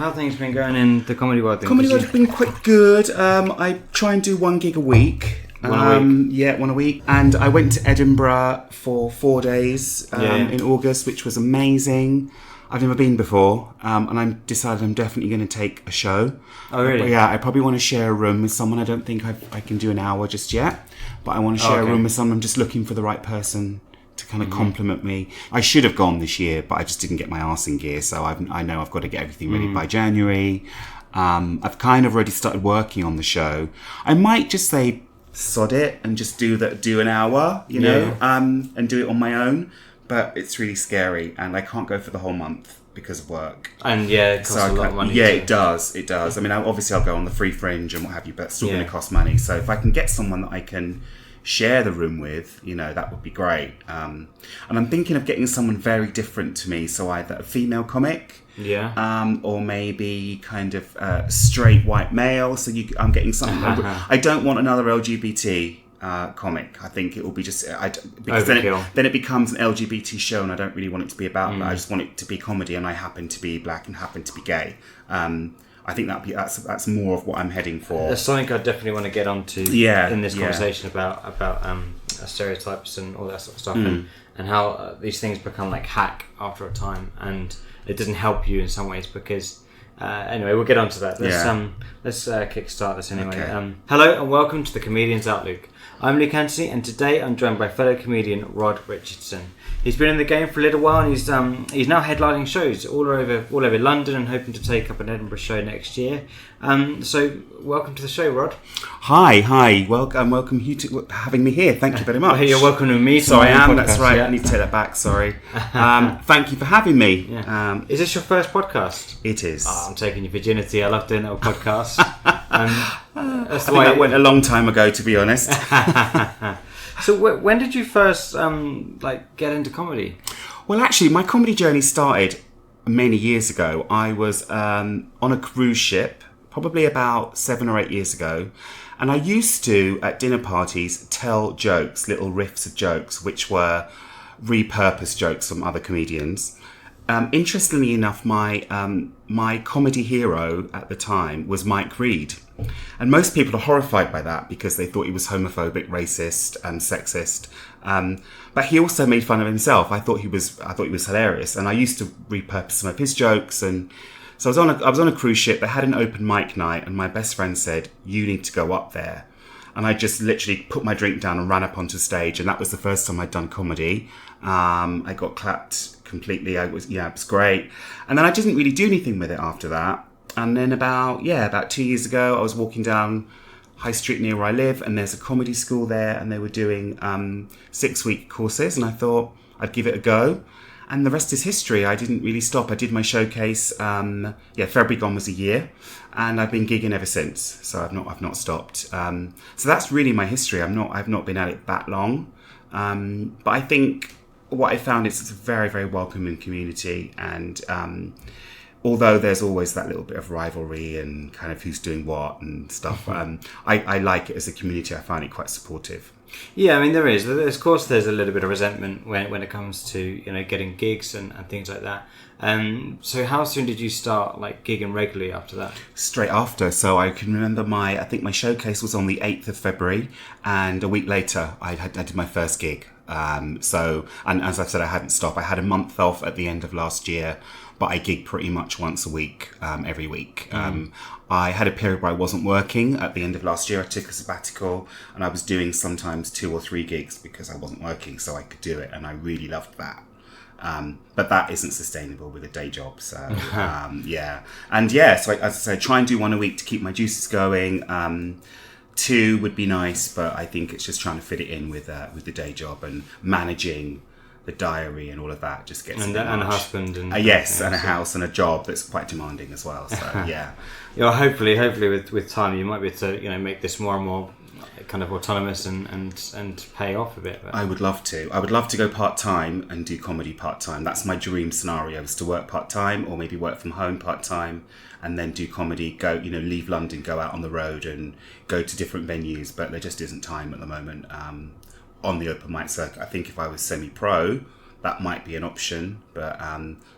how have things been going in the comedy world? Comedy world has been quite good. I try and do one gig a week. Yeah, one a week. And I went to Edinburgh for 4 days in August, which was amazing. I've never been before, and I'm decided I'm definitely going to take a show. Oh, really? But yeah, I probably want to share a room with someone. I don't think I can do an hour just yet, but I want to share a room with someone. I'm just looking for the right person to kind of compliment me. I should have gone this year, but I just didn't get my arse in gear, so I know I've got to get everything ready by January. I've kind of already started working on the show. I might just say sod it and just do an hour, you know, and do it on my own. But it's really scary, and I can't go for the whole month because of work. And it costs a lot of money. Yeah, it does. I mean, obviously I'll go on the free fringe and what have you, but it's still going to cost money. So if I can get someone that I can share the room with, you know, that would be great. And I'm thinking of getting someone very different to me, so either a female comic, or maybe kind of straight white male. So I'm getting something. I don't want another LGBT comic. I think it will be just because then it becomes an LGBT show, and I don't really want it to be about that. I just want it to be comedy, and I happen to be black and happen to be gay. I think that's more of what I'm heading for. There's something I definitely want to get onto in this conversation about stereotypes and all that sort of stuff, and how these things become like hack after a time, and it doesn't help you in some ways because. Anyway, we'll get on to that. Let's kickstart this anyway. Okay. Hello and welcome to the Comedian's Outlook. I'm Luke Anthony, and today I'm joined by fellow comedian Rod Richardson. He's been in the game for a little while, and he's now headlining shows all over London and hoping to take up an Edinburgh show next year. So welcome to the show, Rod. Hi. Welcome you to having me here. Thank you very much. You're welcome to me. So I am. That's right. Yeah. I need to take that back. Sorry. Thank you for having me. Yeah. Is this your first podcast? It is. Oh, I'm taking your virginity. I love doing little podcasts. I think that went a long time ago, to be honest. So when did you first get into comedy? Well, actually, my comedy journey started many years ago. I was on a cruise ship, probably about 7 or 8 years ago, and I used to, at dinner parties, tell jokes, little riffs of jokes, which were repurposed jokes from other comedians. Interestingly enough, my comedy hero at the time was Mike Reed. And most people are horrified by that because they thought he was homophobic, racist and sexist. But he also made fun of himself. I thought he was hilarious. And I used to repurpose some of his jokes. And so I was on a cruise ship. They had an open mic night, and my best friend said, "You need to go up there." And I just literally put my drink down and ran up onto stage. And that was the first time I'd done comedy. I got clapped completely. It was great. And then I didn't really do anything with it after that. And then about 2 years ago, I was walking down High Street near where I live, and there's a comedy school there, and they were doing 6-week courses, and I thought I'd give it a go. And the rest is history. I didn't really stop. I did my showcase. February gone was a year, and I've been gigging ever since. So I've not stopped. So that's really my history. I've not been at it that long, but I think what I found is it's a very, very welcoming community, and although there's always that little bit of rivalry and kind of who's doing what and stuff, I like it as a community. I find it quite supportive. Yeah, I mean there is. Of course, there's a little bit of resentment when it comes to getting gigs and things like that. So how soon did you start gigging regularly after that? Straight after. So I can remember I think my showcase was on the 8th of February, and a week later I did my first gig. And as I've said, I hadn't stopped. I had a month off at the end of last year, but I gig pretty much once a week, every week. I had a period where I wasn't working at the end of last year. I took a sabbatical, and I was doing sometimes 2 or 3 gigs because I wasn't working, so I could do it, and I really loved that. But that isn't sustainable with a day job. So, So I try and do 1 a week to keep my juices going. 2 would be nice, but I think it's just trying to fit it in with the day job and managing the diary and all of that. Just gets and a husband and and a house and a job that's quite demanding as well. So yeah, hopefully with time you might be able to make this more and more kind of autonomous and pay off a bit. But. I would love to. I would love to go part-time and do comedy part-time. That's my dream scenario, is to work part-time or maybe work from home part-time and then do comedy, leave London, go out on the road and go to different venues. But there just isn't time at the moment on the open mic circuit. I think if I was semi-pro, that might be an option, but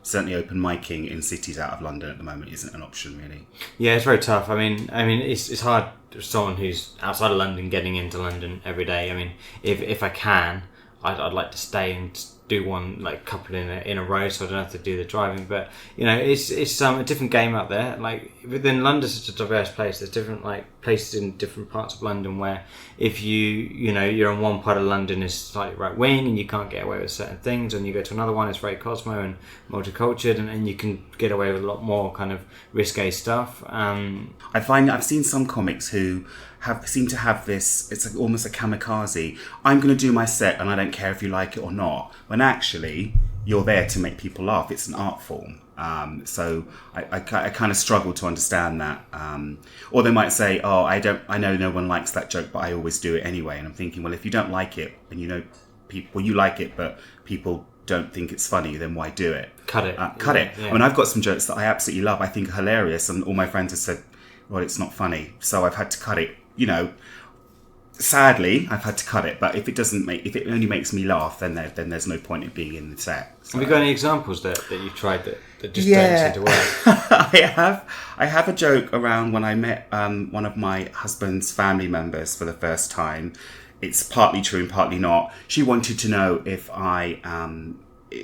certainly open micing in cities out of London at the moment isn't an option, really. Yeah, it's very tough. I mean, it's hard for someone who's outside of London getting into London every day. I mean, if I can, I'd like to stay and do one like couple in a row, so I don't have to do the driving. But it's a different game out there. Like within London's such a diverse place. There's different like places in different parts of London where if you're in one part of London is slightly right wing and you can't get away with certain things, and you go to another one it's very cosmo and multicultural, and you can get away with a lot more kind of risque stuff. I find I've seen some comics who seem to have this, it's like almost a kamikaze. I'm going to do my set and I don't care if you like it or not. When actually, you're there to make people laugh. It's an art form. So I kind of struggle to understand that. Or they might say, oh, I know no one likes that joke, but I always do it anyway. And I'm thinking, well, if you don't like it and you like it, but people don't think it's funny, then why do it? Cut it. Cut it. Yeah. I mean, I've got some jokes that I absolutely love. I think are hilarious. And all my friends have said, well, it's not funny. So I've had to cut it. Sadly, I've had to cut it. But if it only makes me laugh, then there's no point in being in the set. So. Have you got any examples that you've tried that just don't seem to work? I have a joke around when I met one of my husband's family members for the first time. It's partly true and partly not. She wanted to know if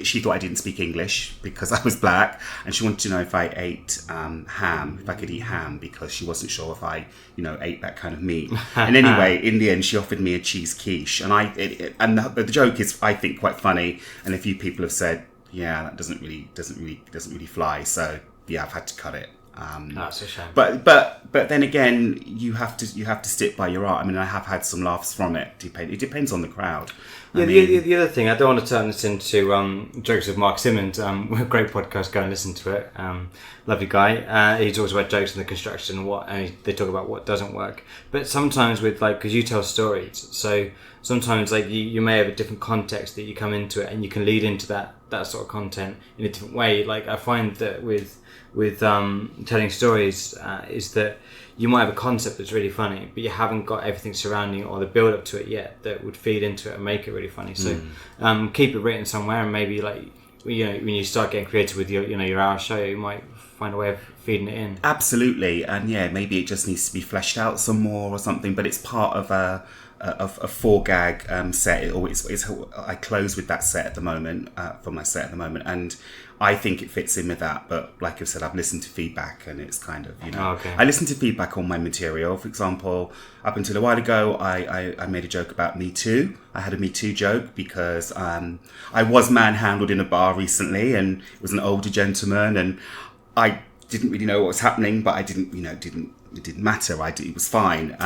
she thought I didn't speak English because I was black, and she wanted to know if I ate ham, if I could eat ham, because she wasn't sure if I, ate that kind of meat. And anyway, in the end, she offered me a cheese quiche, and the joke is, I think, quite funny. And a few people have said, yeah, that doesn't really fly. So yeah, I've had to cut it. That's a shame. But then again, you have to stick by your art. I mean, I have had some laughs from it. It depends on the crowd. Yeah, the other thing, I don't want to turn this into jokes with Mark Simmons. Great podcast, go and listen to it. Lovely guy. He talks about jokes in the construction and they talk about what doesn't work. But sometimes because you tell stories, so sometimes you may have a different context that you come into it, and you can lead into that sort of content in a different way. Like I find that with telling stories is that you might have a concept that's really funny, but you haven't got everything surrounding it or the build up to it yet that would feed into it and make it really funny. So keep it written somewhere, and maybe when you start getting creative with your hour show, you might find a way of feeding it in. Absolutely. And yeah, maybe it just needs to be fleshed out some more or something, but it's part of a 4-gag set. I close with that set at the moment, for my set at the moment, and I think it fits in with that. But like I've said, I've listened to feedback, and it's kind of, okay. I listen to feedback on my material. For example, up until a while ago, I made a joke about Me Too. I had a Me Too joke because I was manhandled in a bar recently, and it was an older gentleman, and I didn't really know what was happening, but I didn't, it didn't matter. It was fine.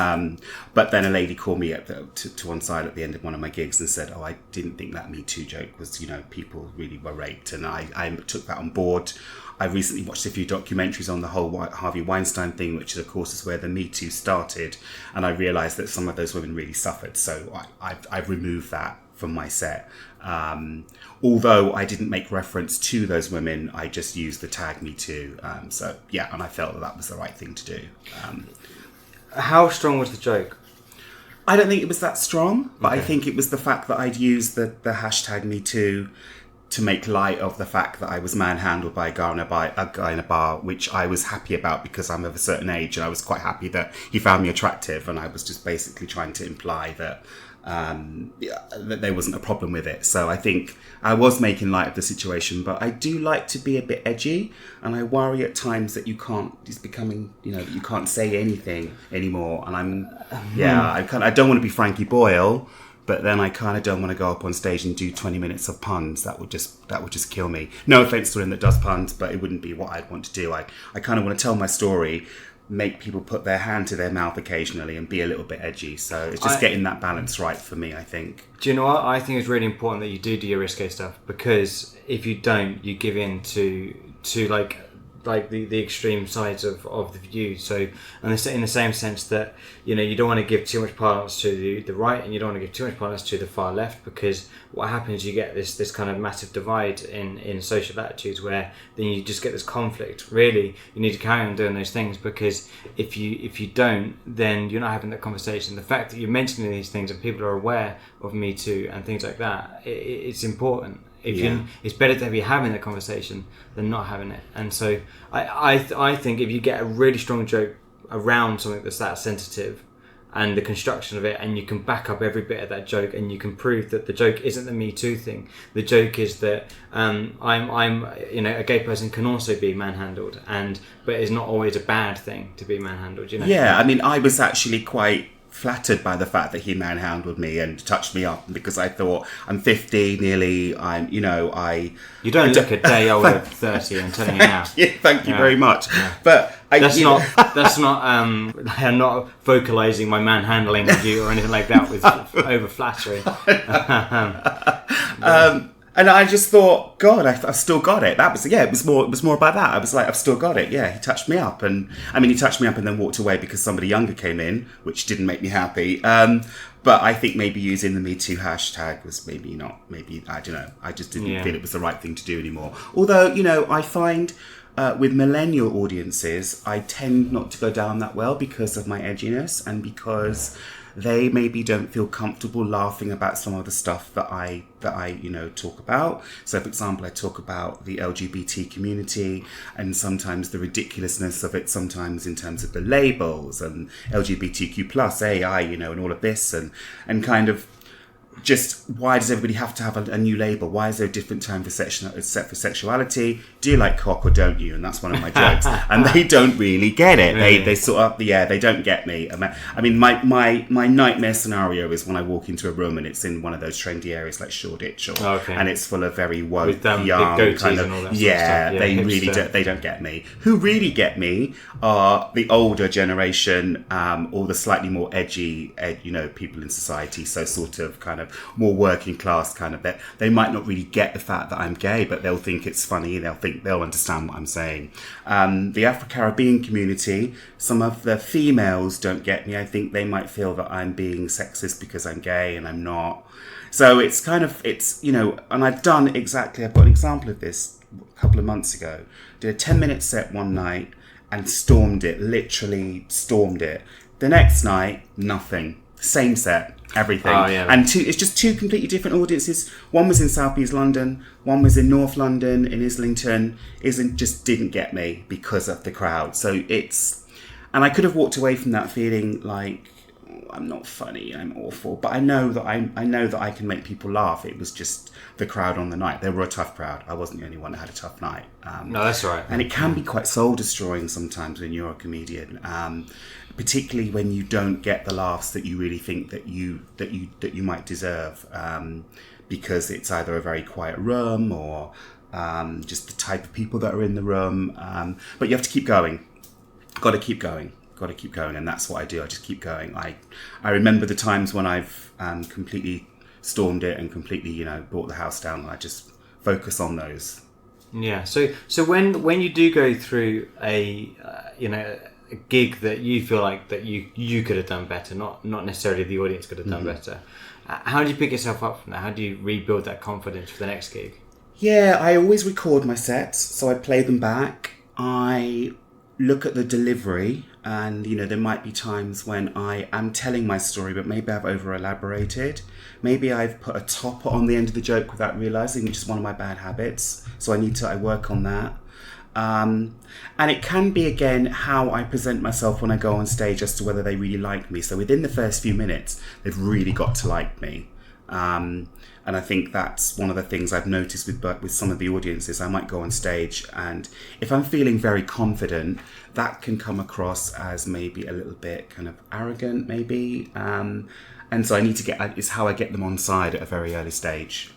But then a lady called me to one side at the end of one of my gigs and said, "Oh, I didn't think that Me Too joke was, people really were raped," and I took that on board. I recently watched a few documentaries on the whole Harvey Weinstein thing, which of course is where the Me Too started, and I realised that some of those women really suffered. So I've removed that from my set. Although I didn't make reference to those women, I just used the tag Me Too. So yeah, and I felt that was the right thing to do. How strong was the joke? I don't think it was that strong, but okay. I think it was the fact that I'd used the hashtag Me Too to make light of the fact that I was manhandled by a guy in a bar, which I was happy about because I'm of a certain age, and I was quite happy that he found me attractive, and I was just basically trying to imply that that there wasn't a problem with it. So I think I was making light of the situation, but I do like to be a bit edgy, and I worry at times that it's becoming, that you can't say anything anymore. And I don't want to be Frankie Boyle, but then I kind of don't want to go up on stage and do 20 minutes of puns. That would just kill me. No offense to him that does puns, but it wouldn't be what I'd want to do. I kind of want to tell my story, make people put their hand to their mouth occasionally, and be a little bit edgy. So it's just getting that balance right for me, I think. Do you know what? I think it's really important that you do your risque stuff, because if you don't, you give in to like the extreme sides of the view. So, and in the same sense that you don't want to give too much parlance to the right, and you don't want to give too much parlance to the far left, because what happens, you get this kind of massive divide in social attitudes, where then you just get this conflict. Really, you need to carry on doing those things, because if you don't, then you're not having that conversation. The fact that you're mentioning these things and people are aware of Me Too and things like that, it's important. It's better to be having the conversation than not having it. And so I think if you get a really strong joke around something that's that sensitive, and the construction of it, and you can back up every bit of that joke, and you can prove that the joke isn't the Me Too thing. The joke is that I'm a gay person can also be manhandled, but it's not always a bad thing to be manhandled. Yeah, I mean, I was actually quite flattered by the fact that he manhandled me and touched me up, because I thought, I'm 50 nearly, you don't look a day older than 30, I'm telling you now. Thank you very much. Yeah. But that's not I'm not vocalizing my manhandling of you or anything like that with over flattering. And I just thought, God, I've still got it. It was more about that. I was like, I've still got it. Yeah, he touched me up, and he touched me up and then walked away because somebody younger came in, which didn't make me happy. But I think maybe using the Me Too hashtag was maybe I don't know. I just didn't feel it was the right thing to do anymore. Although, I find with millennial audiences, I tend not to go down that well because of my edginess, and because they maybe don't feel comfortable laughing about some of the stuff that I talk about. So, for example, I talk about the LGBT community and sometimes the ridiculousness of it, sometimes in terms of the labels and LGBTQ plus AI, and all of this, and kind of just, why does everybody have to have a new label? Why is there a different term for sexuality? Do you like cock or don't you? And that's one of my jokes. And they don't really get it. Really? They sort of, they don't get me. I mean, my nightmare scenario is when I walk into a room and it's in one of those trendy areas like Shoreditch, and it's full of very woke, with young kind of, and all that sort of stuff. They really don't get me. Who really get me are the older generation, or the slightly more edgy, people in society. So sort of kind of more working class kind of bit. They might not really get the fact that I'm gay, but they'll think it's funny. They'll understand what I'm saying. The Afro-Caribbean community, some of the females don't get me. I think they might feel that I'm being sexist because I'm gay, and I'm not. So it's kind of, and I've got an example of this a couple of months ago. Did a 10-minute set one night and literally stormed it. The next night, nothing. Same set. Everything. And it's just two completely different audiences. One was in South East London, one was in North London, in Islington. Just didn't get me because of the crowd. So and I could have walked away from that feeling like, I'm not funny, I'm awful, but I know that I can make people laugh. It was just the crowd on the night. They were a tough crowd. I wasn't the only one that had a tough night. No, that's right. And it can be quite soul destroying sometimes when you're a comedian. Particularly when you don't get the laughs that you really think that you might deserve, because it's either a very quiet room or just the type of people that are in the room. But you have to keep going. Got to keep going, and that's what I do. I just keep going. I remember the times when I've completely stormed it and completely brought the house down, and I just focus on those. Yeah. So when you do go through a gig that you feel like that you could have done better, not necessarily the audience could have done better, how do you pick yourself up from that? How do you rebuild that confidence for the next gig? Yeah, I always record my sets, so I play them back. I look at the delivery, and there might be times when I am telling my story, but maybe I've over elaborated. Maybe I've put a topper on the end of the joke without realizing, which is one of my bad habits. So I work on that. And it can be, again, how I present myself when I go on stage as to whether they really like me. So within the first few minutes, they've really got to like me. And I think that's one of the things I've noticed with some of the audiences. I might go on stage, and if I'm feeling very confident, that can come across as maybe a little bit kind of arrogant, maybe. And so it's how I get them on side at a very early stage.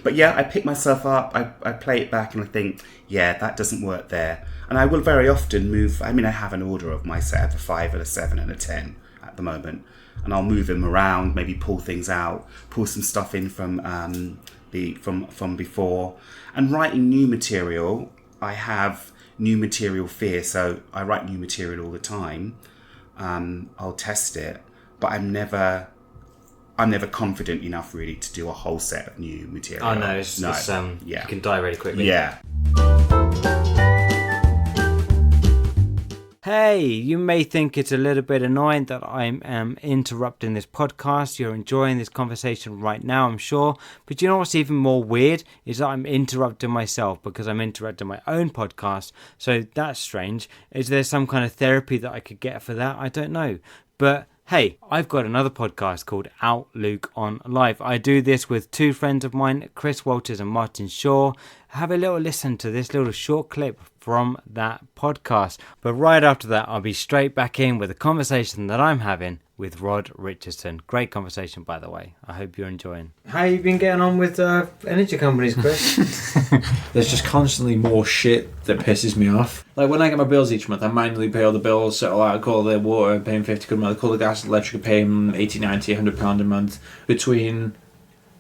But yeah, I pick myself up, I play it back, and I think, yeah, that doesn't work there. And I will very often move, I have an order of my set of a 5 and a 7 and a 10 at the moment. And I'll move them around, maybe pull things out, pull some stuff in from before. And writing new material, I have new material fear, so I write new material all the time. I'll test it, but I'm never confident enough really to do a whole set of new material. Oh no, you can die really quickly. Yeah. Hey, you may think it's a little bit annoying that I am interrupting this podcast. You're enjoying this conversation right now, I'm sure. But you know what's even more weird is that I'm interrupting myself because I'm interrupting my own podcast. So that's strange. Is there some kind of therapy that I could get for that? I don't know. But hey, I've got another podcast called Outlook on Life. I do this with two friends of mine, Chris Walters and Martin Shaw. Have a little listen to this little short clip from that podcast. But right after that, I'll be straight back in with a conversation that I'm having with Rod Richardson. Great conversation, by the way. I hope you're enjoying. How have you been getting on with energy companies, Chris? There's just constantly more shit that pisses me off. Like when I get my bills each month, I manually pay all the bills. So I call the water, paying 50 quid a month. I call the gas and electric, paying 80, 90, £100 a month. Between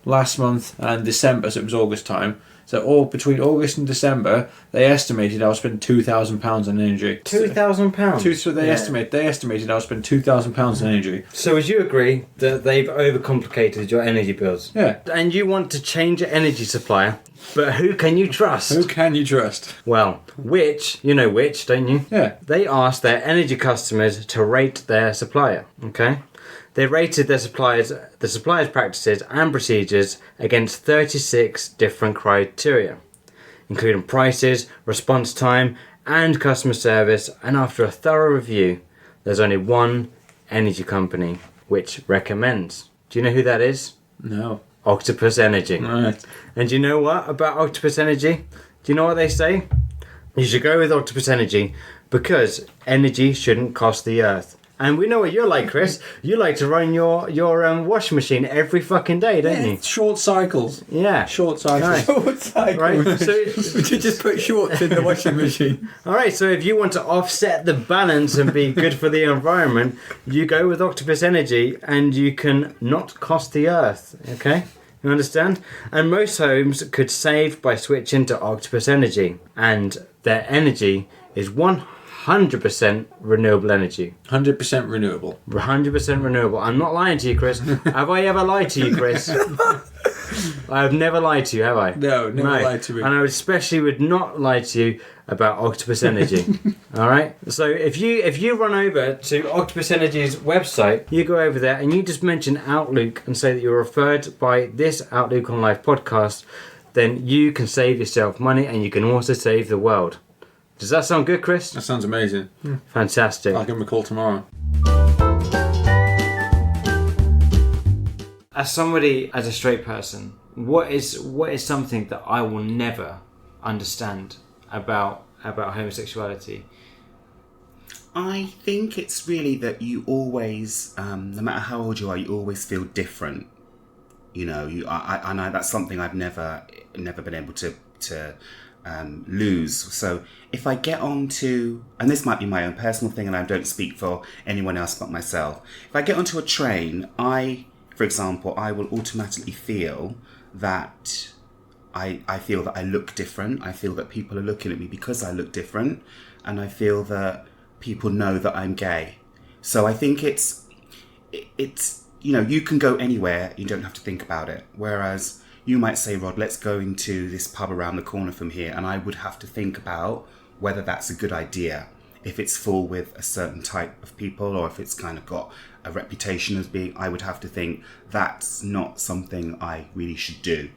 last month and December, so it was August time. So all between August and December, they estimated I was spending £2,000 on energy. £2,000? So they estimated I was spending £2,000 on energy. So would you agree that they've overcomplicated your energy bills? Yeah. And you want to change your energy supplier, but who can you trust? Who can you trust? Well, Which, you know Which, don't you? Yeah. They asked their energy customers to rate their supplier, okay? They rated the supplier's practices and procedures against 36 different criteria, including prices, response time, and customer service. And after a thorough review, there's only one energy company which recommends. Do you know who that is? No. Octopus Energy. Right. And do you know what about Octopus Energy? Do you know what they say? You should go with Octopus Energy because energy shouldn't cost the earth. And we know what you're like, Chris. You like to run your washing machine every fucking day, don't you? Short cycles. Yeah. Short cycles. Right. Short cycles. Right. So Would you just put shorts in the washing machine? all right. So if you want to offset the balance and be good for the environment, you go with Octopus Energy, and you can not cost the earth. Okay. You understand? And most homes could save by switching to Octopus Energy, and their energy is 100% renewable energy. 100% renewable. 100% renewable. I'm not lying to you, Chris. Have I ever lied to you, Chris? I have never lied to you, have I? No, never lied to me. And I especially would not lie to you about Octopus Energy. All right? So if you run over to Octopus Energy's website, you go over there and you just mention Outlook and say that you're referred by this Outlook on Life podcast, then you can save yourself money and you can also save the world. Does that sound good, Chris? That sounds amazing. Fantastic. I'll give him a call tomorrow. As a straight person, what is something that I will never understand about homosexuality? I think it's really that you always, no matter how old you are, you always feel different. You know, I know that's something I've never been able to lose. So if I get onto, and this might be my own personal thing and I don't speak for anyone else but myself, if I get onto a train, for example, I will automatically feel that I feel that I look different. I feel that people are looking at me because I look different, and I feel that people know that I'm gay. So I think it's you know, you can go anywhere, you don't have to think about it. Whereas you might say, Rod, let's go into this pub around the corner from here, and I would have to think about whether that's a good idea, if it's full with a certain type of people, or if it's kind of got a reputation as being, I would have to think that's not something I really should do.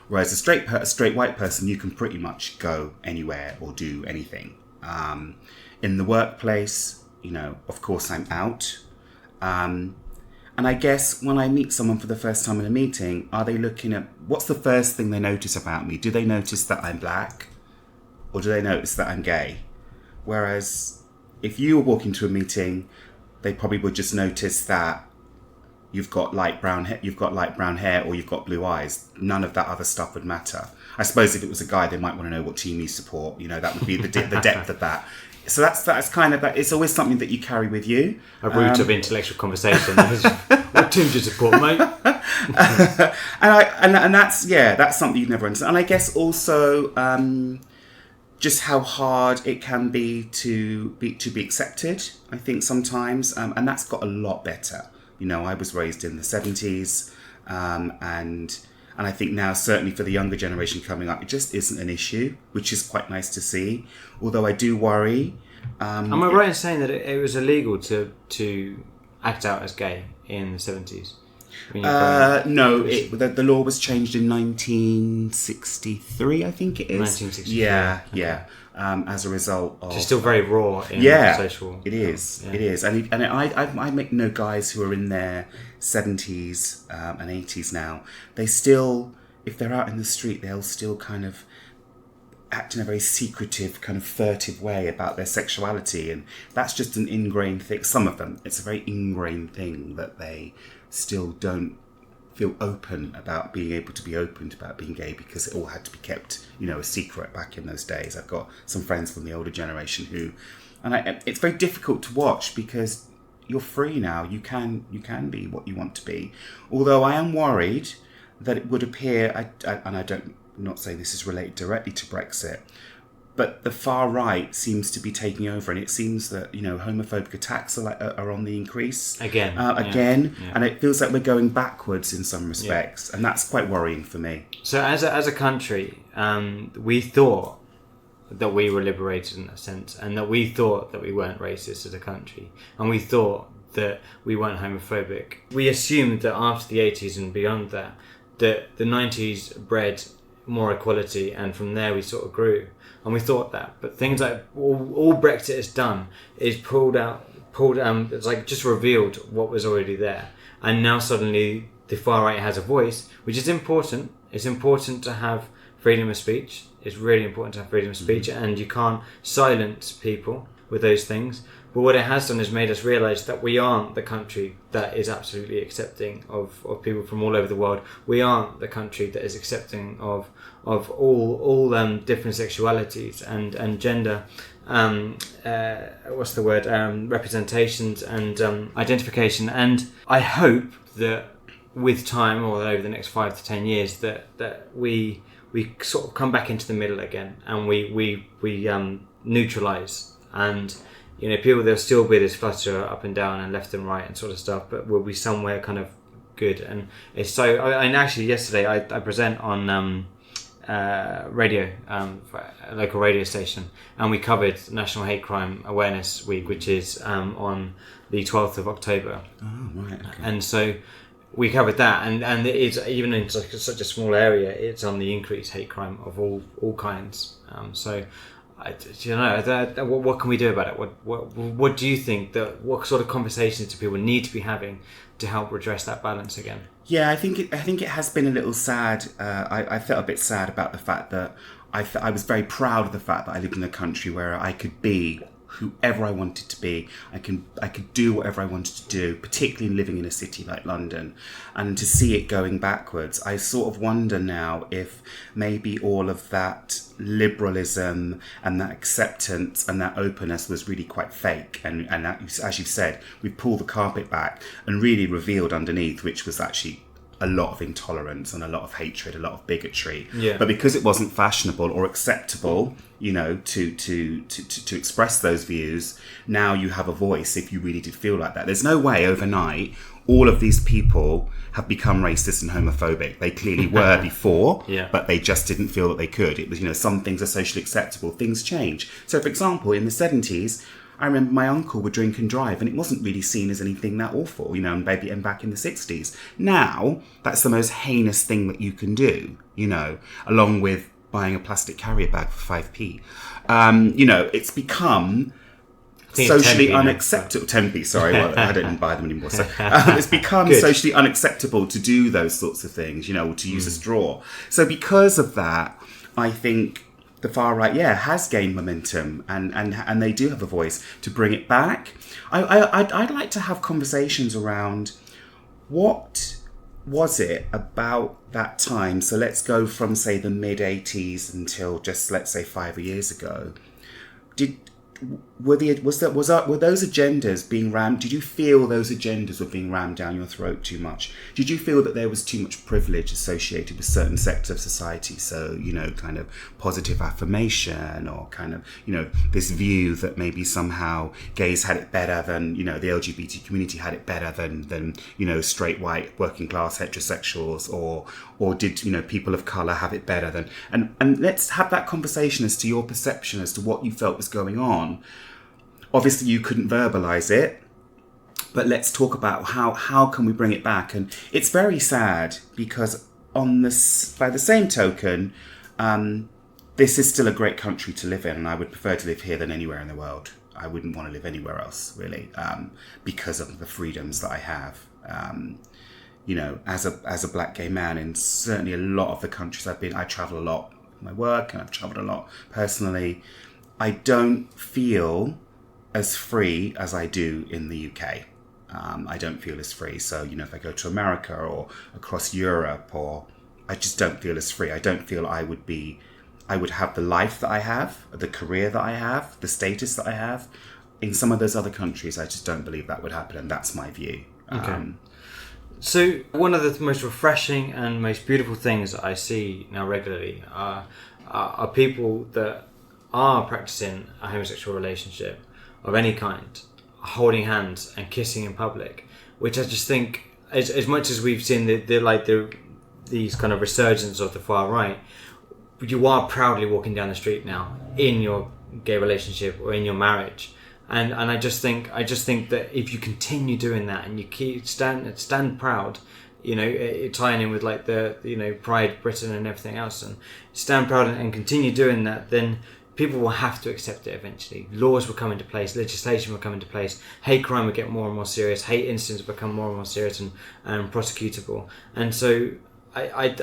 Whereas a straight white person, you can pretty much go anywhere or do anything. In the workplace, you know, of course I'm out. And I guess when I meet someone for the first time in a meeting, are they looking at, what's the first thing they notice about me? Do they notice that I'm black? Or do they notice that I'm gay? Whereas if you were walking to a meeting, they probably would just notice that you've got light brown hair, or you've got blue eyes. None of that other stuff would matter. I suppose if it was a guy, they might want to know what team you support. You know, that would be the depth of that. So that's kind of, it's always something that you carry with you. A root of intellectual conversation. What team do you support, mate? and that's something you'd never understand. And I guess also just how hard it can be to be accepted. I think sometimes, and that's got a lot better. You know, I was raised in the 70s, and I think now, certainly for the younger generation coming up, it just isn't an issue, which is quite nice to see. Although I do worry Am I right in saying that it was illegal to act out as gay in the 70s? No, the law was changed in 1963, I think it is. 1963. Yeah, okay. Yeah. As a result of... It's still very raw in social... It is. Yeah. It is. And I know guys who are in their 70s and 80s now. They still, if they're out in the street, they'll still kind of act in a very secretive, kind of furtive way about their sexuality. And that's just an ingrained thing. Some of them, it's a very ingrained thing that they still don't feel open about being able to be open about being gay, because it all had to be kept, a secret back in those days. I've got some friends from the older generation it's very difficult to watch because you're free now. You can be what you want to be. Although I am worried that it would appear, I'm not saying this is related directly to Brexit, but the far right seems to be taking over, and it seems that homophobic attacks are on the increase again, and it feels like we're going backwards in some respects, and that's quite worrying for me. So, as a country, we thought that we were liberated in that sense, and that we thought that we weren't racist as a country, and we thought that we weren't homophobic. We assumed that after the 80s and beyond that the 90s bred more equality, and from there we sort of grew. And we thought that, but things like all Brexit has done is it's like just revealed what was already there, and now suddenly the far right has a voice, which is important. It's important to have freedom of speech. It's really important to have freedom of speech, and you can't silence people with those things. But what it has done is made us realise that we aren't the country that is absolutely accepting of people from all over the world. We aren't the country that is accepting of all different sexualities and gender representations and identification. And I hope that with time, or over the next 5 to 10 years, that we sort of come back into the middle again, and we neutralise. And people, there'll still be this flutter up and down and left and right and sort of stuff, but we'll be somewhere kind of good. And it's so. And actually, yesterday I present on radio, for a local radio station, and we covered National Hate Crime Awareness Week, which is on the 12th of October. Oh, right. Okay. And so we covered that, and it's even in such a small area, it's on the increased hate crime of all kinds. What can we do about it? What do you think? What sort of conversations do people need to be having to help redress that balance again? Yeah, I think it has been a little sad. I felt a bit sad about the fact that I was very proud of the fact that I lived in a country where I could be whoever I wanted to be. I could do whatever I wanted to do, particularly living in a city like London. And to see it going backwards, I sort of wonder now if maybe all of that liberalism and that acceptance and that openness was really quite fake. And that, as you said, we pulled the carpet back and really revealed underneath, which was actually a lot of intolerance and a lot of hatred, a lot of bigotry. Yeah. But because it wasn't fashionable or acceptable, to express those views, now you have a voice if you really did feel like that. There's no way overnight all of these people have become racist and homophobic. They clearly were before, but they just didn't feel that they could. It was, some things are socially acceptable. Things change. So, for example, in the 70s, I remember my uncle would drink and drive, and it wasn't really seen as anything that awful, and back in the 60s. Now, that's the most heinous thing that you can do, along with buying a plastic carrier bag for 5p. It's become socially unacceptable. 10p, sorry, well, I don't buy them anymore. So it's become socially unacceptable to do those sorts of things, or to use a straw. So because of that, I think the far right, has gained momentum, and they do have a voice to bring it back. I'd like to have conversations around what was it about that time. So let's go from, say, the mid-80s until just, let's say, 5 years ago. Were those agendas being rammed? Did you feel those agendas were being rammed down your throat too much? Did you feel that there was too much privilege associated with certain sectors of society? So, kind of positive affirmation, or kind of, this view that maybe somehow gays had it better than, the LGBT community had it better than straight, white, working class heterosexuals, or did, people of colour have it better than... And let's have that conversation as to your perception as to what you felt was going on. obviously you couldn't verbalize it, but let's talk about how can we bring it back. And it's very sad because by the same token, this is still a great country to live in, and I would prefer to live here than anywhere in the world. I wouldn't want to live anywhere else, really, because of the freedoms that I have. As a black gay man, in certainly a lot of the countries I've been, I travel a lot for my work, and I've traveled a lot personally. I don't feel as free as I do in the UK. I don't feel as free. So, if I go to America or across Europe, I just don't feel as free. I don't feel I would have the life that I have, the career that I have, the status that I have. In some of those other countries, I just don't believe that would happen, and that's my view. Okay. So one of the most refreshing and most beautiful things that I see now regularly are people that are practicing a homosexual relationship of any kind, holding hands and kissing in public, which I just think, as much as we've seen these kind of resurgence of the far right, you are proudly walking down the street now in your gay relationship or in your marriage. And I just think that if you continue doing that and you keep stand proud, tying in with like the Pride Britain and everything else, and stand proud and continue doing that, then people will have to accept it eventually. Laws will come into place, legislation will come into place, hate crime will get more and more serious, hate incidents will become more and more serious and prosecutable. And so I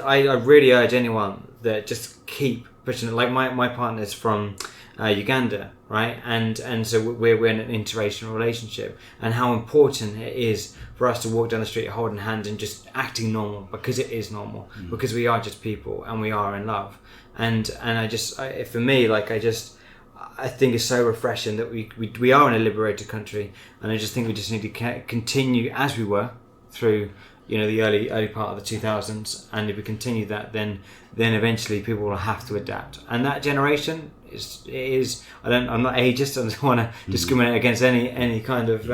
really urge anyone that just keep pushing it. Like my partner's from Uganda, right? And so we're in an interracial relationship, and how important it is for us to walk down the street holding hands and just acting normal, because it is normal, because we are just people and we are in love. And for me, I think it's so refreshing that we are in a liberated country, and I just think we just need to continue as we were through the early part of the 2000s, and if we continue that, then eventually people will have to adapt. And that generation is I'm not ageist, I don't want to discriminate against any kind of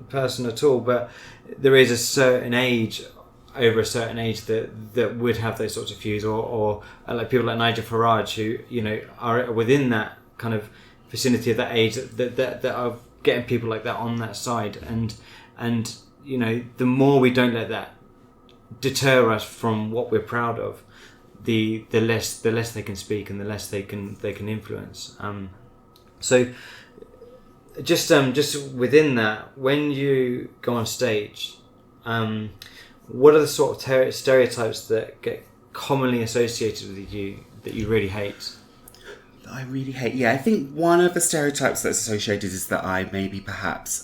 person at all, but there is a certain age, over a certain age, that would have those sorts of views, or like people like Nigel Farage, who are within that kind of vicinity of that age, that are getting people like that on that side, and the more we don't let that deter us from what we're proud of, the less they can speak, and the less they can influence. So just within that, when you go on stage, what are the sort of stereotypes that get commonly associated with you that you really hate? I really hate. Yeah, I think one of the stereotypes that's associated is that I maybe perhaps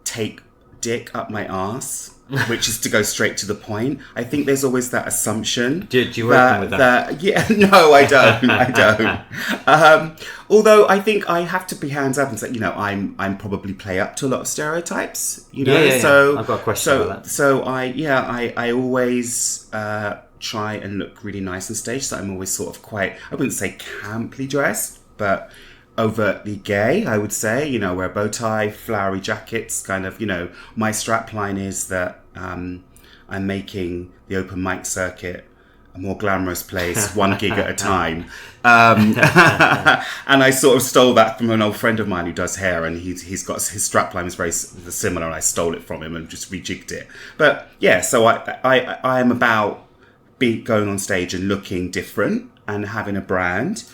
take dick up my arse, which is to go straight to the point. I think there's always that assumption. Do you work with that? Yeah, no, I don't. I don't. Although I think I have to be hands up and say, I'm probably play up to a lot of stereotypes. Yeah. So I've got a question about that. So I always try and look really nice on stage. So I'm always sort of quite, I wouldn't say camply dressed, but overtly gay, I would say. Wear a bow tie, flowery jackets, kind of, my strap line is that I'm making the open mic circuit a more glamorous place, 1 gig at a time. And I sort of stole that from an old friend of mine who does hair, and he's got, his strap line is very similar, and I stole it from him and just rejigged it. But yeah, so I am about going on stage and looking different and having a brand.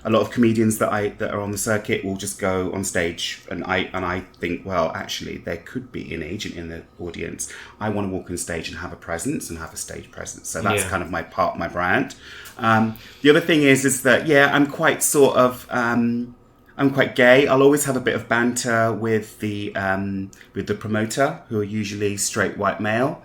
A lot of comedians that are on the circuit will just go on stage, and I think, well, actually, there could be an agent in the audience. I want to walk on stage and have a presence and have a stage presence. So that's kind of my brand. The other thing is that I'm quite sort of I'm quite gay. I'll always have a bit of banter with the promoter, who are usually straight white male.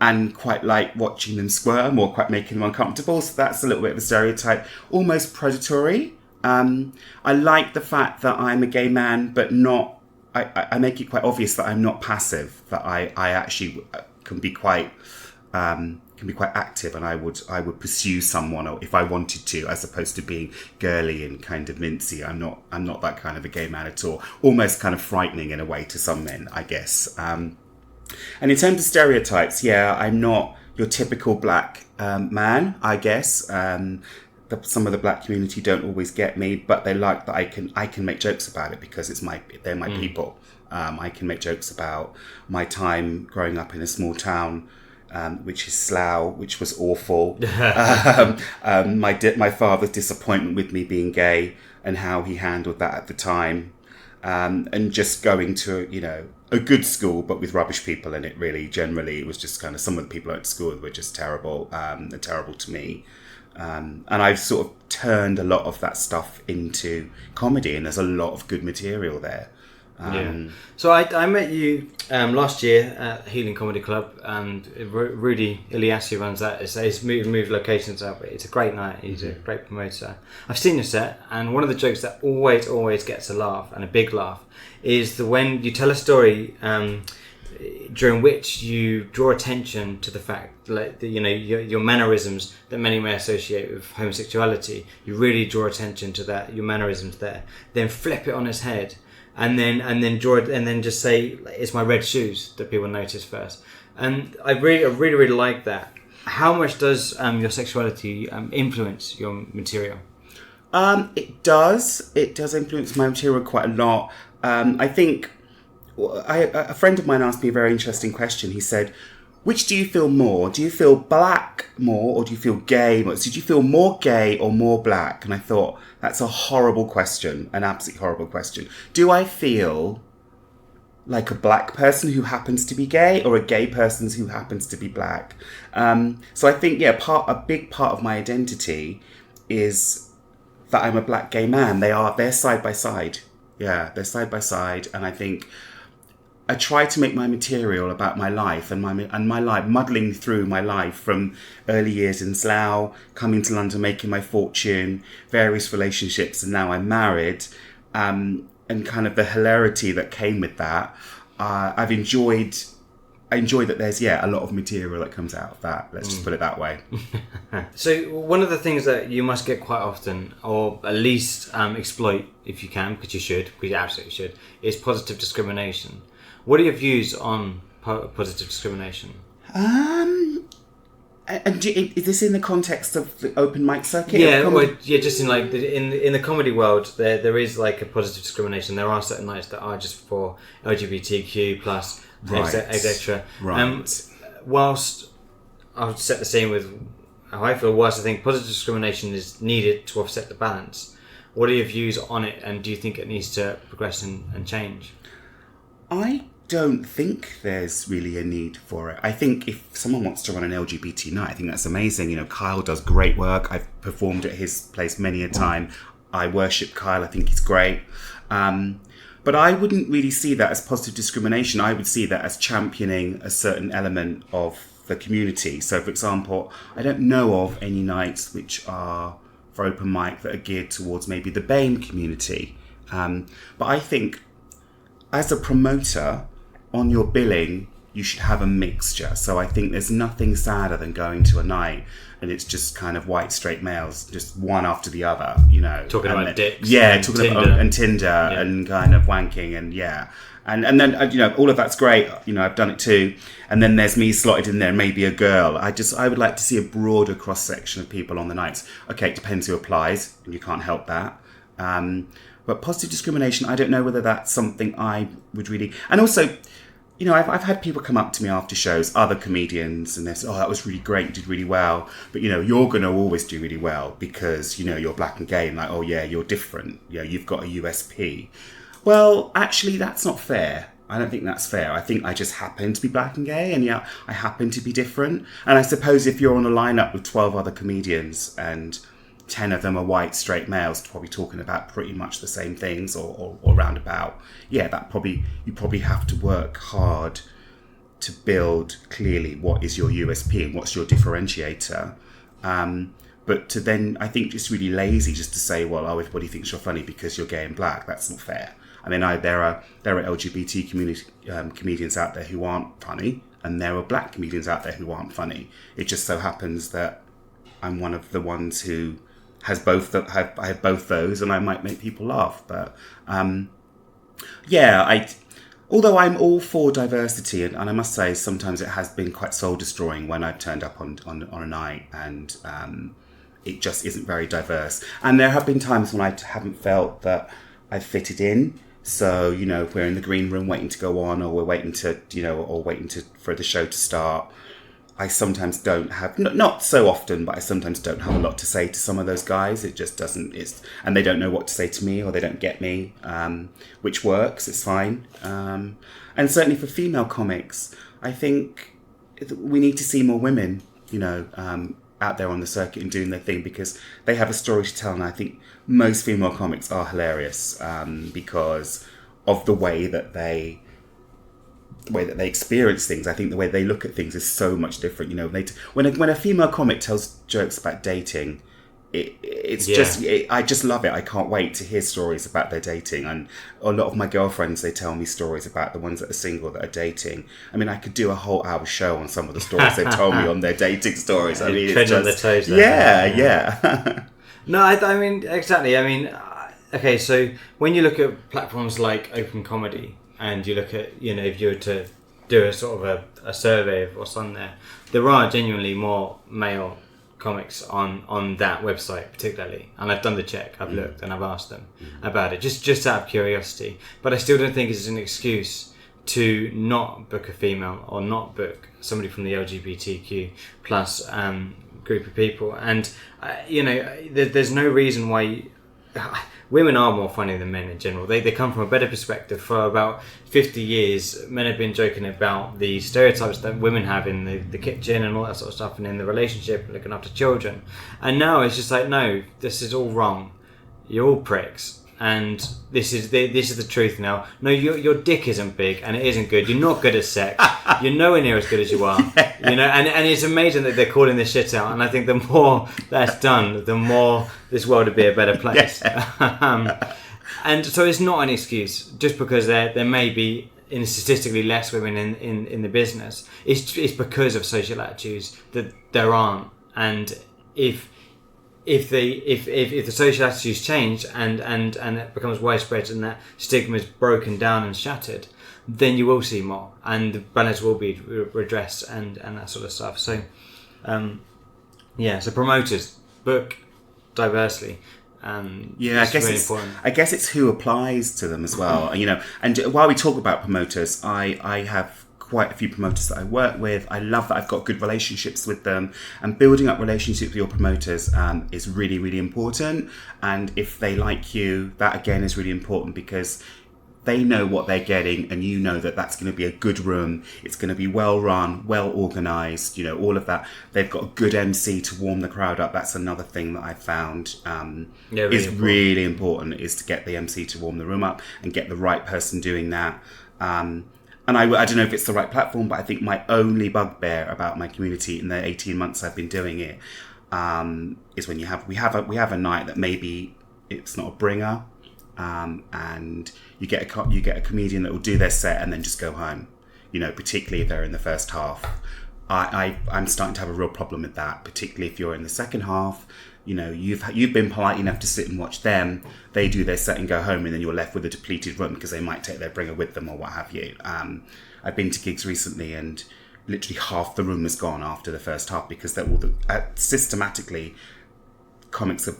And quite like watching them squirm or quite making them uncomfortable. So that's a little bit of a stereotype, almost predatory. I like the fact that I'm a gay man, but not. I make it quite obvious that I'm not passive. That I actually can be quite active, and I would pursue someone if I wanted to, as opposed to being girly and kind of mincy. I'm not that kind of a gay man at all. Almost kind of frightening in a way to some men, I guess. And in terms of stereotypes, I'm not your typical black man, I guess. The some of the black community don't always get me, but they like that I can make jokes about it because they're my people. I can make jokes about my time growing up in a small town, which is Slough, which was awful. My father's disappointment with me being gay and how he handled that at the time, and just going to a good school but with rubbish people in it. Really, generally, it was just kind of some of the people I went to school with were just terrible. They're terrible to me. And I've sort of turned a lot of that stuff into comedy, and there's a lot of good material there. So I met you last year at Healing Comedy Club, and Rudy Iliassi runs that. He's moved locations out, but it's a great night. He's a great promoter. I've seen your set, and one of the jokes that always gets a laugh, and a big laugh, is when you tell a story during which you draw attention to the fact, your mannerisms that many may associate with homosexuality. You really draw attention to that, your mannerisms there. Then flip it on its head, and then draw it, and then just say, "It's my red shoes," that people notice first. And I really like that. How much does your sexuality influence your material? It does influence my material quite a lot. I think. A friend of mine asked me a very interesting question. He said, which do you feel more? Do you feel black more, or do you feel gay more? So do you feel more gay or more black? And I thought, that's a horrible question, an absolutely horrible question. Do I feel like a black person who happens to be gay, or a gay person who happens to be black? So I think, a big part of my identity is that I'm a black gay man. They're side by side. Yeah, they're side by side. And I think I try to make my material about my life and my life, muddling through my life from early years in Slough, coming to London, making my fortune, various relationships, and now I'm married, and kind of the hilarity that came with that. I enjoyed that there's a lot of material that comes out of that. Let's just put it that way. So one of the things that you must get quite often, or at least exploit if you can, because you absolutely should, is positive discrimination. What are your views on positive discrimination? And is this in the context of the open mic circuit? Just in in the comedy world, there is like a positive discrimination. There are certain nights that are just for LGBTQ plus, etc. Right. Whilst I'll set the scene with how I feel, whilst I think positive discrimination is needed to offset the balance, what are your views on it, and do you think it needs to progress and change? I don't think there's really a need for it. I think if someone wants to run an LGBT night, I think that's amazing. Kyle does great work. I've performed at his place many a time. I worship Kyle. I think he's great. But I wouldn't really see that as positive discrimination. I would see that as championing a certain element of the community. So, for example, I don't know of any nights which are for open mic that are geared towards maybe the BAME community. But I think as a promoter, on your billing, you should have a mixture. So I think there's nothing sadder than going to a night and it's just kind of white straight males, just one after the other, talking about dicks, talking about Tinder and kind of wanking, and then all of that's great. I've done it too. And then there's me slotted in there, maybe a girl. I would like to see a broader cross section of people on the nights. Okay, it depends who applies, and you can't help that. But positive discrimination, I don't know whether that's something I would really... And also, I've had people come up to me after shows, other comedians, and they say, "Oh, that was really great, you did really well. But, you're going to always do really well because, you're black and gay." And like, "Oh, yeah, you're different. You've got a USP." Well, actually, that's not fair. I don't think that's fair. I think I just happen to be black and gay, and I happen to be different. And I suppose if you're on a lineup with 12 other comedians and 10 of them are white straight males, probably talking about pretty much the same things or roundabout, you probably have to work hard to build clearly what is your USP and what's your differentiator. But to then, I think it's really lazy just to say, well, everybody thinks you're funny because you're gay and black. That's not fair. I mean, there are LGBT comedians out there who aren't funny, and there are black comedians out there who aren't funny. It just so happens that I'm one of the ones who has both. I have both those, and I might make people laugh. But although I'm all for diversity, and I must say sometimes it has been quite soul destroying when I've turned up on a night and it just isn't very diverse. And there have been times when I haven't felt that I fitted in. So, you know, if we're in the green room waiting to go on, or we're waiting to, for the show to start, I sometimes don't have, not so often, but I sometimes don't have a lot to say to some of those guys. It just doesn't, and they don't know what to say to me, or they don't get me, which works, it's fine. And certainly for female comics, I think we need to see more women, out there on the circuit and doing their thing, because they have a story to tell. And I think most female comics are hilarious because of the way that they experience things. I think the way they look at things is so much different. When a female comic tells jokes about dating, I just love it. I can't wait to hear stories about their dating. And a lot of my girlfriends, they tell me stories about the ones that are single that are dating. I mean, I could do a whole hour show on some of the stories they've told me on their dating stories. I mean, it's on the toes there. Yeah. No, I mean, exactly. I mean, okay, so when you look at platforms like Open Comedy, and you look at, if you were to do a sort of a survey of what's on there are genuinely more male comics on that website particularly. And I've done the check, I've looked, and I've asked them about it, just out of curiosity. But I still don't think it's an excuse to not book a female, or not book somebody from the LGBTQ plus group of people. And, there's no reason why... Women are more funny than men in general. They come from a better perspective. For about 50 years, men have been joking about the stereotypes that women have in the kitchen and all that sort of stuff, and in the relationship, looking after children. And now it's just like, no, this is all wrong. You're all pricks. And this is the truth now. No, your dick isn't big, and it isn't good. You're not good at sex. You're nowhere near as good as you are. And it's amazing that they're calling this shit out. And I think the more that's done, the more this world would be a better place. And so it's not an excuse just because there may be statistically less women in the business. It's because of social attitudes that there aren't. And if the social attitudes change and it becomes widespread, and that stigma is broken down and shattered, then you will see more, and the balance will be redressed and that sort of stuff. So, so promoters, book diversely. I guess it's who applies to them as well. And while we talk about promoters, I have quite a few promoters that I work with. I love that I've got good relationships with them, and building up relationships with your promoters is really, really important. And if they like you, that again is really important, because they know what they're getting, and you know that that's going to be a good room. It's going to be well run, well organised, all of that. They've got a good MC to warm the crowd up. That's another thing that I've found is really important, is to get the MC to warm the room up and get the right person doing that. And I don't know if it's the right platform, but I think my only bugbear about my community in the 18 months I've been doing it is when we have a night that maybe it's not a bringer, and you get a comedian that will do their set and then just go home. Particularly if they're in the first half. I'm starting to have a real problem with that, particularly if you're in the second half. You've been polite enough to sit and watch them. They do their set and go home, and then you're left with a depleted room because they might take their bringer with them or what have you. I've been to gigs recently, and literally half the room is gone after the first half, because they're all systematically, comics have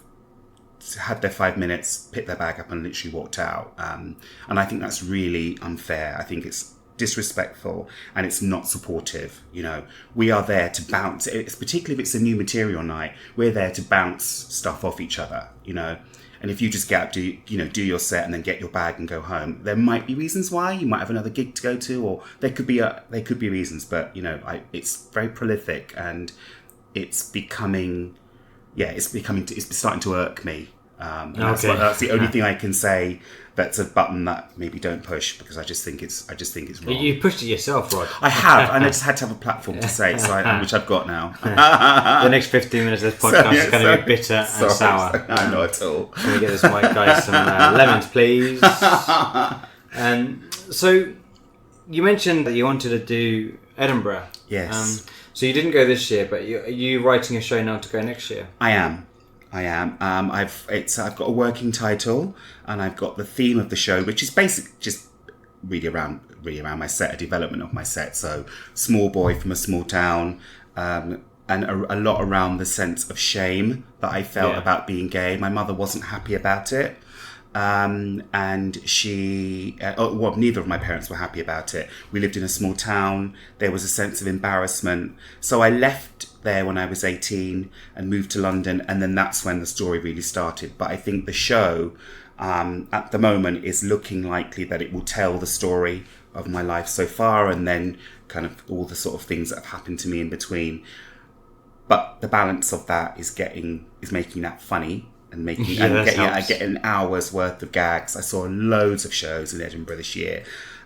had their 5 minutes, picked their bag up, and literally walked out. And I think that's really unfair. I think it's disrespectful, and it's not supportive. We are there to bounce. It's particularly if it's a new material night, we're there to bounce stuff off each other. And if you just get up, do your set and then get your bag and go home, there might be reasons why. You might have another gig to go to, or there could be reasons. But it's very prolific, and it's starting to irk me. That's the only thing I can say. That's a button that maybe don't push, because I just think it's wrong. You pushed it yourself, Rod. I have, and I just had to have a platform to say it, which I've got now. The next 15 minutes of this podcast is going to be bitter and sour. No, not at all. Can we get this mic, guys, some lemons, please? So you mentioned that you wanted to do Edinburgh. Yes. So you didn't go this year, but are you writing a show now to go next year? I am. I've got a working title, and I've got the theme of the show, which is basically just really around my set, a development of my set. So, small boy from a small town, and a lot around the sense of shame that I felt about being gay. My mother wasn't happy about it. And she, neither of my parents were happy about it. We lived in a small town. There was a sense of embarrassment. So I left there when I was 18 and moved to London. And then that's when the story really started. But I think the show, at the moment, is looking likely that it will tell the story of my life so far, and then kind of all the sort of things that have happened to me in between. But the balance of that is making that funny and getting an hour's worth of gags. I saw loads of shows in Edinburgh this year,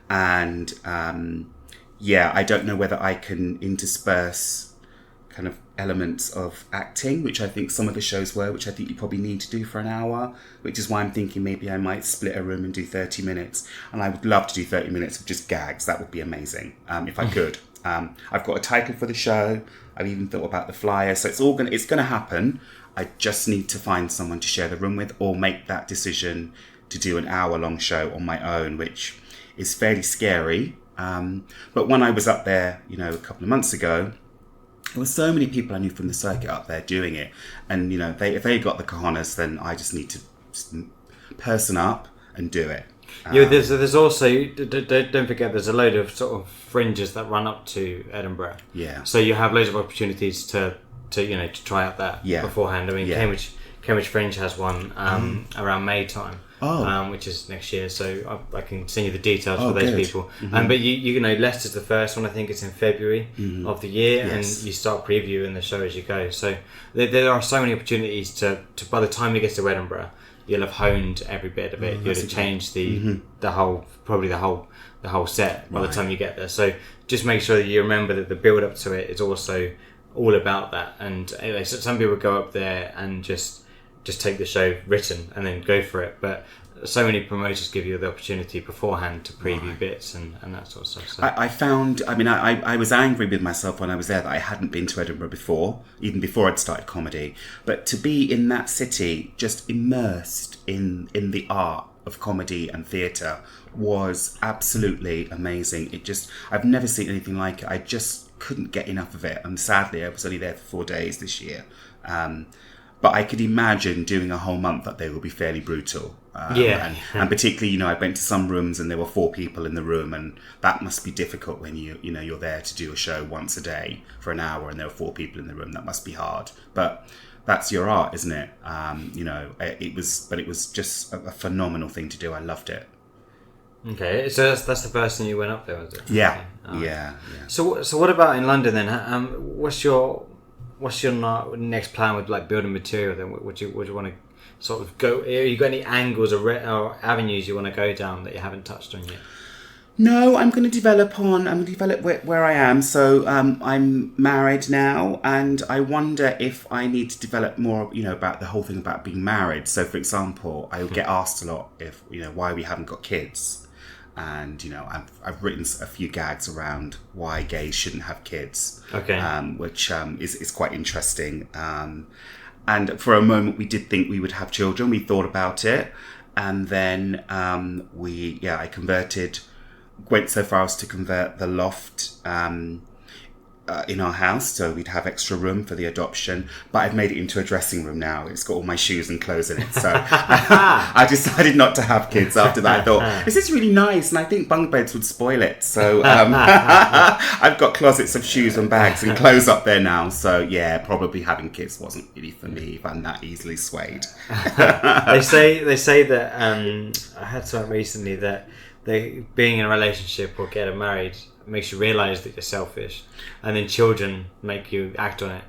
and I don't know whether I can intersperse kind of elements of acting, which I think some of the shows were, which I think you probably need to do for an hour, which is why I'm thinking maybe I might split a room and do 30 minutes. And I would love to do 30 minutes of just gags. That would be amazing, if I could. I've got a title for the show. I've even thought about the flyer. So it's going to happen. I just need to find someone to share the room with, or make that decision to do an hour-long show on my own, which is fairly scary. But when I was up there, a couple of months ago, there were so many people I knew from the circuit up there doing it. And, if they got the cojones, then I just need to person up and do it. There's also, don't forget, there's a load of sort of fringes that run up to Edinburgh. Yeah. So you have loads of opportunities to try out that beforehand. I mean, Cambridge Fringe has one around May time. Which is next year, so I can send you the details for those people. But you know, Leicester's the first one. I think it's in February of the year, and you start previewing the show as you go. So there are so many opportunities to by the time you get to Edinburgh, you'll have honed every bit of it. You'll have changed the whole set by the time you get there. So just make sure that you remember that the build up to it is also all about that. And anyway, so some people go up there and just take the show written and then go for it, but so many promoters give you the opportunity beforehand to preview bits and that sort of stuff. So. I was angry with myself when I was there that I hadn't been to Edinburgh before, even before I'd started comedy. But to be in that city, just immersed in the art of comedy and theatre, was absolutely amazing. I've never seen anything like it. I just couldn't get enough of it. And sadly, I was only there for 4 days this year. But I could imagine doing a whole month that they will be fairly brutal. And particularly, I went to some rooms and there were 4 people in the room, and that must be difficult when you're there to do a show once a day for an hour and there are 4 people in the room. That must be hard. But that's your art, isn't it? It was just a phenomenal thing to do. I loved it. Okay, so that's the first time you went up there, was it? Yeah, okay. Yeah. So what about in London then? What's your next plan with like building material then? Would you want to sort of go? Have you got any angles or avenues you want to go down that you haven't touched on yet? No, I'm going to develop where I am. So I'm married now, and I wonder if I need to develop more, about the whole thing about being married. So, for example, I get asked a lot if why we haven't got kids. And I've written a few gags around why gays shouldn't have kids, which is quite interesting. And for a moment, we did think we would have children. We thought about it, and then I went so far as to convert the loft in our house, so we'd have extra room for the adoption. But I've made it into a dressing room now. It's got all my shoes and clothes in it. So I decided not to have kids after that. I thought, this is really nice, and I think bunk beds would spoil it. So I've got closets of shoes and bags and clothes up there now. So yeah, probably having kids wasn't really for me if I'm that easily swayed. They say that I had something recently that being in a relationship or getting married makes you realise that you're selfish, and then children make you act on it.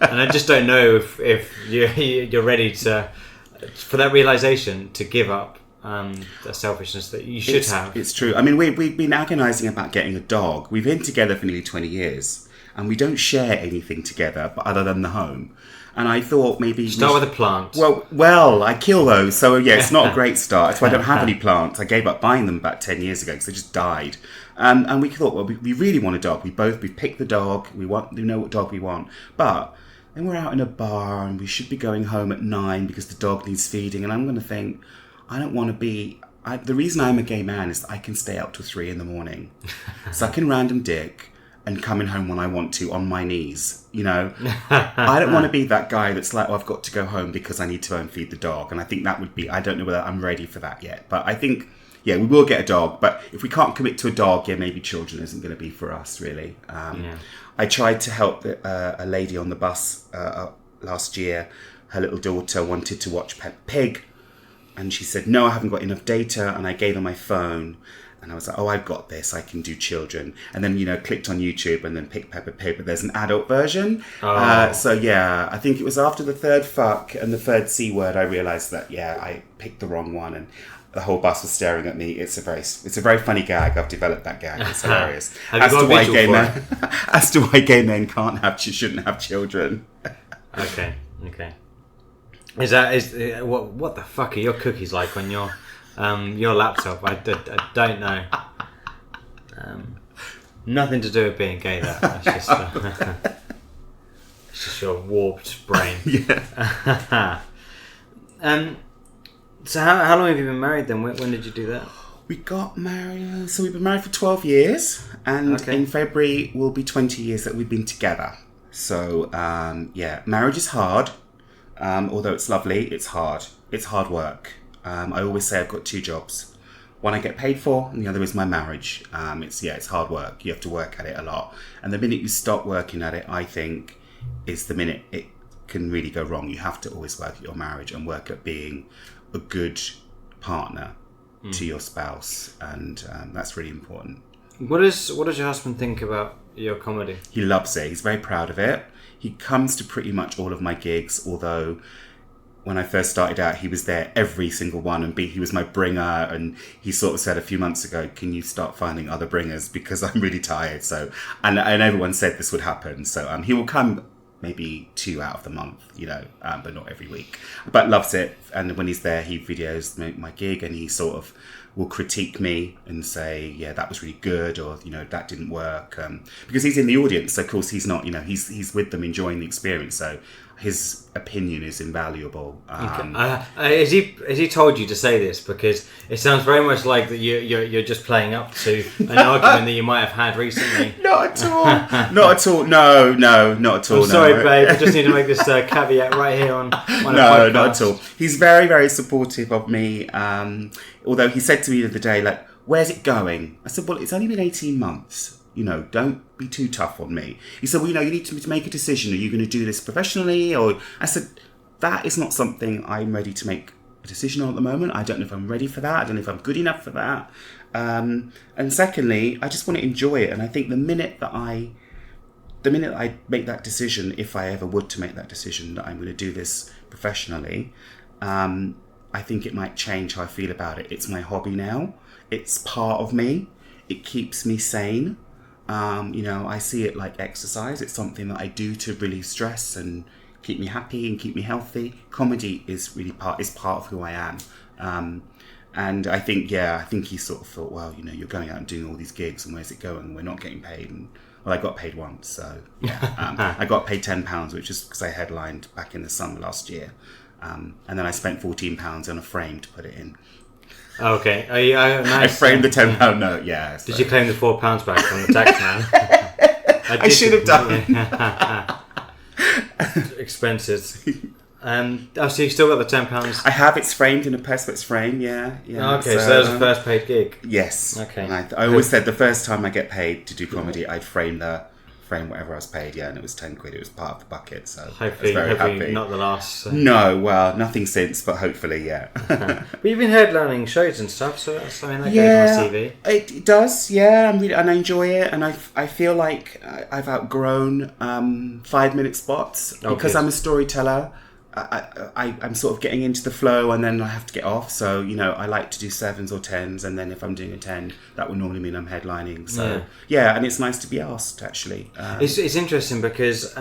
And I just don't know if you're ready for that realisation to give up the selfishness that you should have. It's true. I mean, we've been agonising about getting a dog. We've been together for nearly 20 years, and we don't share anything together, but other than the home. And I thought maybe... Start with a plant. Well, I kill those. So, yeah, it's not a great start. That's why I don't have any plants. I gave up buying them about 10 years ago because they just died. And we thought, we really want a dog. We picked the dog. We know what dog we want. But then we're out in a bar and we should be going home at 9 because the dog needs feeding. And I'm going to think, I don't want to be... the reason I'm a gay man is that I can stay up till 3 in the morning. Sucking random dick. and coming home when I want to on my knees, you know. I don't want to be that guy that's like, I've got to go home because I need to go and feed the dog. And I think that would be, I don't know whether I'm ready for that yet. But I think, we will get a dog. But if we can't commit to a dog, maybe children isn't going to be for us, really. I tried to help a lady on the bus last year. Her little daughter wanted to watch Peppa Pig. And she said, no, I haven't got enough data. And I gave her my phone. And I was like, I've got this. I can do children. And then, clicked on YouTube and then picked Peppa Pig. But there's an adult version. I think it was after the third fuck and the third C word, I realised that, I picked the wrong one. And the whole bus was staring at me. It's a very funny gag. I've developed that gag. It's hilarious. As to why gay men shouldn't have children. Okay. What the fuck are your cookies like on your laptop? I don't know. Nothing to do with being gay. That's just it's just your warped brain. So how long have you been married then? When did you do that? We got married. So we've been married for 12 years, and in February will be 20 years that we've been together. So marriage is hard. Although it's lovely, it's hard. It's hard work. I always say I've got two jobs. One I get paid for, and the other is my marriage. It's hard work. You have to work at it a lot. And the minute you stop working at it, I think, is the minute it can really go wrong. You have to always work at your marriage and work at being a good partner to your spouse. And that's really important. What does your husband think about your comedy? He loves it. He's very proud of it. He comes to pretty much all of my gigs, although when I first started out, he was there every single one, and he was my bringer, and he sort of said a few months ago, can you start finding other bringers because I'm really tired. So, and everyone said this would happen. So he will come maybe 2 out of the month, but not every week. But loves it. And when he's there, he videos my gig, and he sort of will critique me and say, that was really good, or, that didn't work. Because he's in the audience, so of course he's not, he's with them enjoying the experience. So his opinion is invaluable. Has he told you to say this? Because it sounds very much like that you're just playing up to an argument that you might have had recently. Not at all. Not at all. No, not at all. I'm sorry, babe. I just need to make this caveat right here on a podcast. No, not at all. He's very, very supportive of me. Although he said to me the other day, like, where's it going? I said, well, it's only been 18 months. Don't be too tough on me. He said, well, you need to make a decision. Are you going to do this professionally? Or I said, that is not something I'm ready to make a decision on at the moment. I don't know if I'm ready for that. I don't know if I'm good enough for that. And secondly, I just want to enjoy it. And I think the minute I make that decision, if I ever would to make that decision that I'm going to do this professionally, I think it might change how I feel about it. It's my hobby now. It's part of me. It keeps me sane. I see it like exercise. It's something that I do to relieve stress and keep me happy and keep me healthy. Comedy is really part of who I am. And I think he sort of thought, well, you're going out and doing all these gigs, and where's it going? We're not getting paid. And I got paid once, so I got paid £10, which is because I headlined back in the summer last year. And then I spent £14 on a frame to put it in. Okay. Nice. I framed the £10 note, yeah. So. Did you claim the £4 back from the tax man? I should have done. Expenses. So you still got the £10? I have. It's framed in a Perspex frame, yeah. Okay, so that was the first paid gig? Yes. Okay. And I always said the first time I get paid to do comedy, I'd frame whatever I was paid, and it was £10. It was part of the bucket, so hopefully, I was very happy. Not the last. So. No, well, nothing since, but hopefully, yeah. But you've been headlining shows and stuff, so that's something that goes on TV. It does, yeah. And I enjoy it, and I feel like I've outgrown 5-minute spots because I'm a storyteller. I'm sort of getting into the flow, and then I have to get off. So I like to do 7s or 10s, and then if I'm doing a 10, that would normally mean I'm headlining. So and it's nice to be asked actually. It's interesting because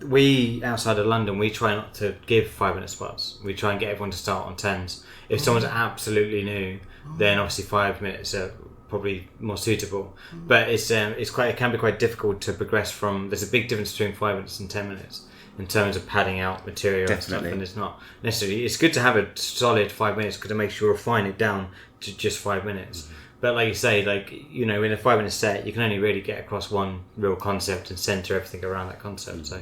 we outside of London, we try not to give 5-minute spots. We try and get everyone to start on 10s. If someone's absolutely new, then obviously 5 minutes are probably more suitable. But it can be quite difficult to progress from. There's a big difference between 5 minutes and 10 minutes. In terms of padding out material and stuff, and it's not necessarily. It's good to have a solid 5 minutes because it makes you refine it down to just 5 minutes. But like you say, like, you know, in a 5-minute set, you can only really get across one real concept and centre everything around that concept. So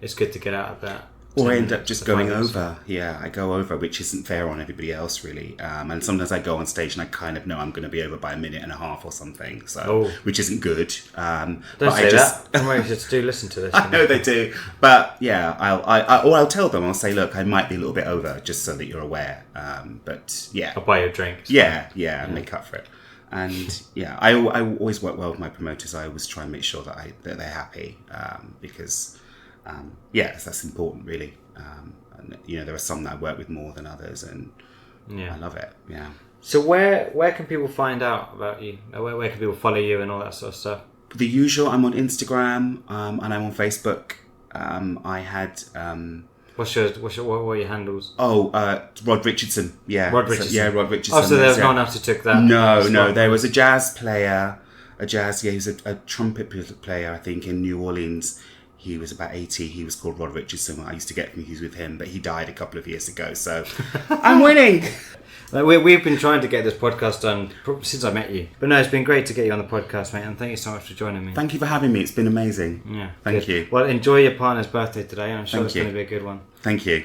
it's good to get out of that. Or I end up just going over. Yeah, I go over, which isn't fair on everybody else, really. And sometimes I go on stage and I kind of know I'm going to be over by a minute and a half or something, so which isn't good. Don't say that. Promoters do listen to this. I know they do, but yeah, I'll tell them. I'll say, look, I might be a little bit over, just so that you're aware. But yeah, I'll buy you a drink. Yeah, make up for it. And yeah, I always work well with my promoters. I always try and make sure that they're happy, because. That's important, really. And, you know, there are some that I work with more than others, and I love it. Yeah. So where can people find out about you? Where can people follow you and all that sort of stuff? The usual. I'm on Instagram, and I'm on Facebook. I had. What are your handles? Rod Richardson. Yeah. Rod Richardson. Rod Richardson. Oh, so there was no one else who took that. No. There was a jazz player. He was a trumpet player, I think, in New Orleans. He was about 80. He was called Rod Richardson. I used to get confused with him, but he died a couple of years ago. So I'm winning. We've been trying to get this podcast done since I met you. But no, it's been great to get you on the podcast, mate. And thank you so much for joining me. Thank you for having me. It's been amazing. Yeah. Thank you. Well, enjoy your partner's birthday today. And I'm sure it's going to be a good one. Thank you.